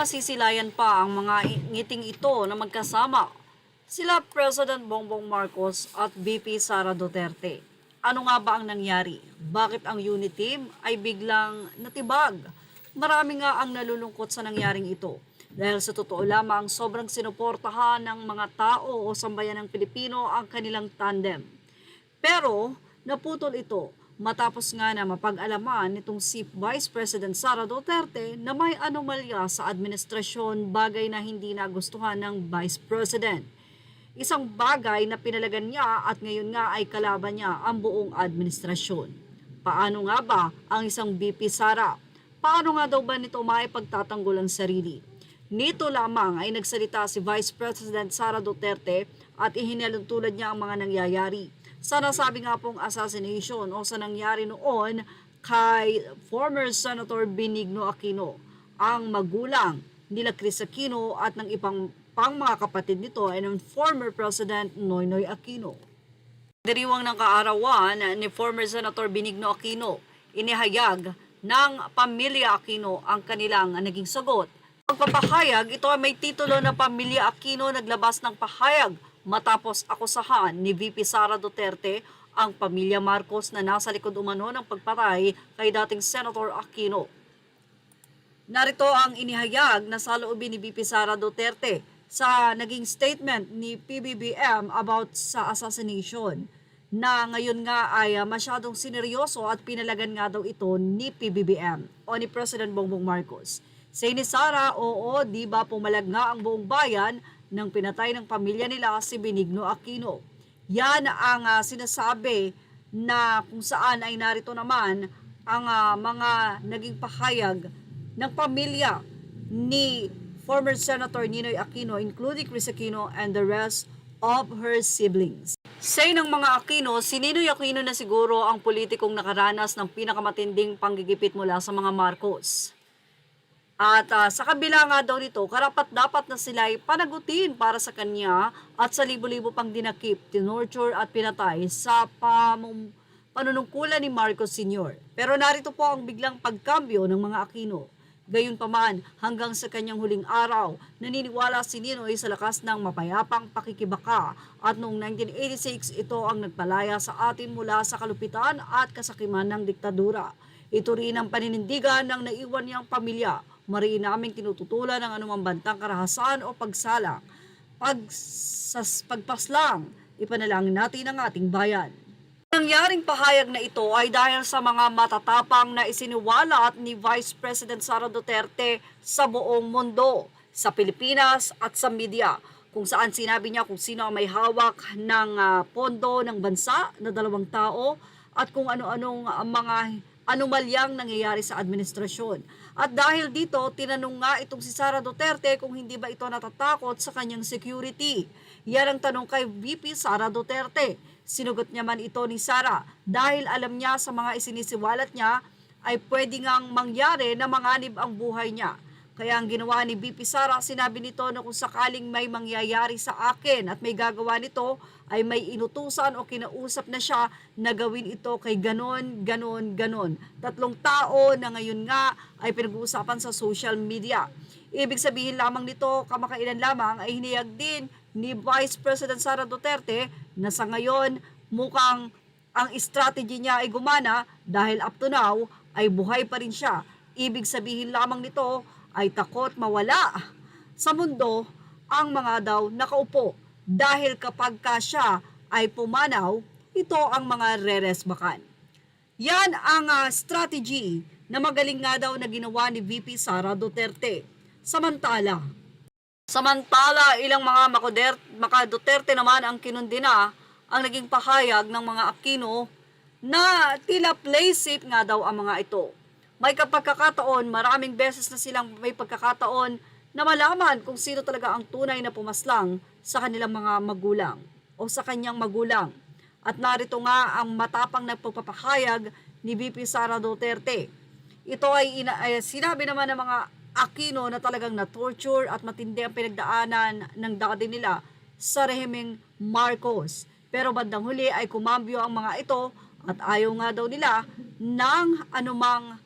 masisilayan pa ang mga ngiting ito na magkasama sila President Bongbong Marcos at VP Sara Duterte. Ano nga ba ang nangyari? Bakit ang unit team ay biglang natibag? Marami nga ang nalulungkot sa nangyaring ito. Dahil sa totoo lamang sobrang sinuportahan ng mga tao o sambayan ng Pilipino ang kanilang tandem. Pero naputol ito matapos nga na mapag-alaman nitong si Vice President Sara Duterte na may anomalya sa administrasyon, bagay na hindi nagustuhan ng Vice President. Isang bagay na pinalagan niya at ngayon nga ay kalaban niya ang buong administrasyon. Paano nga ba ang isang VP Sara? Paano nga daw ba nito maipagtatanggol ang sarili? Nito lamang ay nagsalita si Vice President Sara Duterte at ihinalintulad niya ang mga nangyayari sa nasabi nga pong assassination o sa nangyari noon kay former Senator Benigno Aquino, ang magulang nila Chris Aquino at ng ibang pang mga kapatid nito ay ng former President Noynoy Aquino. Diriwang ng kaarawan ni former Senator Benigno Aquino, inihayag ng pamilya Aquino ang kanilang naging sagot. Pagpapahayag, ito ay may titulo na Pamilya Aquino naglabas ng pahayag matapos akusahan ni VP Sara Duterte ang pamilya Marcos na nasa likod umano ng pagpatay kay dating Senator Aquino. Narito ang inihayag na saloobin ni VP Sara Duterte sa naging statement ni PBBM about sa assassination na ngayon nga ay masyadong sineryoso at pinalagan nga daw ito ni PBBM o ni President Bongbong Marcos. Say ni Sara, oo, di ba pumalag nga ang buong bayan nang pinatay ng pamilya nila si Benigno Aquino. Yan ang sinasabi na kung saan ay narito naman ang mga naging pahayag ng pamilya ni former Senator Ninoy Aquino, including Chris Aquino and the rest of her siblings. Say ng mga Aquino, si Ninoy Aquino na siguro ang politikong nakaranas ng pinakamatinding panggigipit mula sa mga Marcos. At sa kabila nga daw nito, karapat-dapat na sila ay panagutin para sa kanya at sa libo-libo pang dinakip, tinorture at pinatay sa panunungkulan ni Marcos Sr. Pero narito po ang biglang pagkambyo ng mga Aquino. Gayunpaman, hanggang sa kanyang huling araw, naniniwala si Ninoy sa lakas ng mapayapang pakikibaka at noong 1986 ito ang nagpalaya sa atin mula sa kalupitan at kasakiman ng diktadura. Ito rin ang paninindigan ng naiwan niyang pamilya. Mariin naming tinututulan ng anumang bantang karahasan o pagsalang. Pagpaslang, ipanalangin natin ang ating bayan. Nangyaring pahayag na ito ay dahil sa mga matatapang na isiniwalat ni Vice President Sara Duterte sa buong mundo, sa Pilipinas at sa media, kung saan sinabi niya kung sino ang may hawak ng pondo ng bansa na 2 tao at kung ano-anong mga anomalyang nangyayari sa administrasyon. At dahil dito, tinanong nga itong si Sara Duterte kung hindi ba ito natatakot sa kanyang security. Yan ang tanong kay VP Sara Duterte. Sinugot niya man ito ni Sara dahil alam niya sa mga isinisiwalat niya ay pwede ngang mangyari na manganib ang buhay niya. Kaya ang ginawa ni VP Sara, sinabi nito na kung sakaling may mangyayari sa akin at may gagawa nito, ay may inutusan o kinausap na siya na gawin ito kay ganon. 3 tao na ngayon nga ay pinag-uusapan sa social media. Ibig sabihin lamang nito, kamakailan lamang ay hiniyag din ni Vice President Sara Duterte na sa ngayon mukhang ang strategy niya ay gumana dahil up to now ay buhay pa rin siya. Ibig sabihin lamang nito ay takot mawala sa mundo ang mga daw nakaupo dahil kapag siya ay pumanaw, ito ang mga reresbakan. Yan ang strategy na magaling nga daw na ginawa ni VP Sara Duterte. Samantala, ilang mga maka-Duterte naman ang kinundina ang naging pahayag ng mga Aquino na tila play safe nga daw ang mga ito. May pagkakataon, maraming beses na silang may pagkakataon na malaman kung sino talaga ang tunay na pumaslang sa kanilang mga magulang o sa kanyang magulang. At narito nga ang matapang na pagpapahayag ni VP Sara Duterte. Ito ay sinabi naman ng mga Aquino na talagang na-torture at matindi ang pinagdaanan ng daddy nila sa rehimeng Marcos. Pero bandang huli ay kumambyo ang mga ito at ayaw nga daw nila ng anumang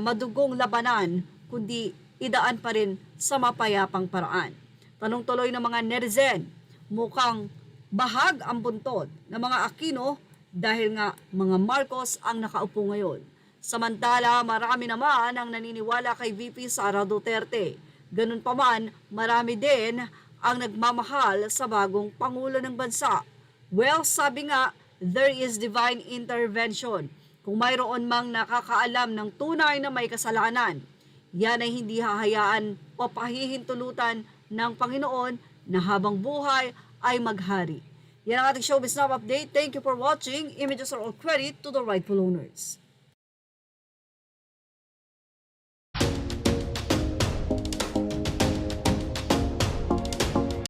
madugong labanan, kundi idaan pa rin sa mapayapang paraan. Tanong tuloy ng mga netizen, mukhang bahag ang buntod ng mga Aquino dahil nga mga Marcos ang nakaupo ngayon. Samantala, marami naman ang naniniwala kay VP Sara Duterte. Ganun pa man, marami din ang nagmamahal sa bagong Pangulo ng Bansa. Well, sabi nga, there is divine intervention. Kung mayroon mang nakakaalam ng tunay na may kasalanan, yan ay hindi hahayaan o pahihintulutan ng Panginoon na habang buhay ay maghari. Yan ang ating showbiz now update. Thank you for watching. Images are all credit to the rightful owners.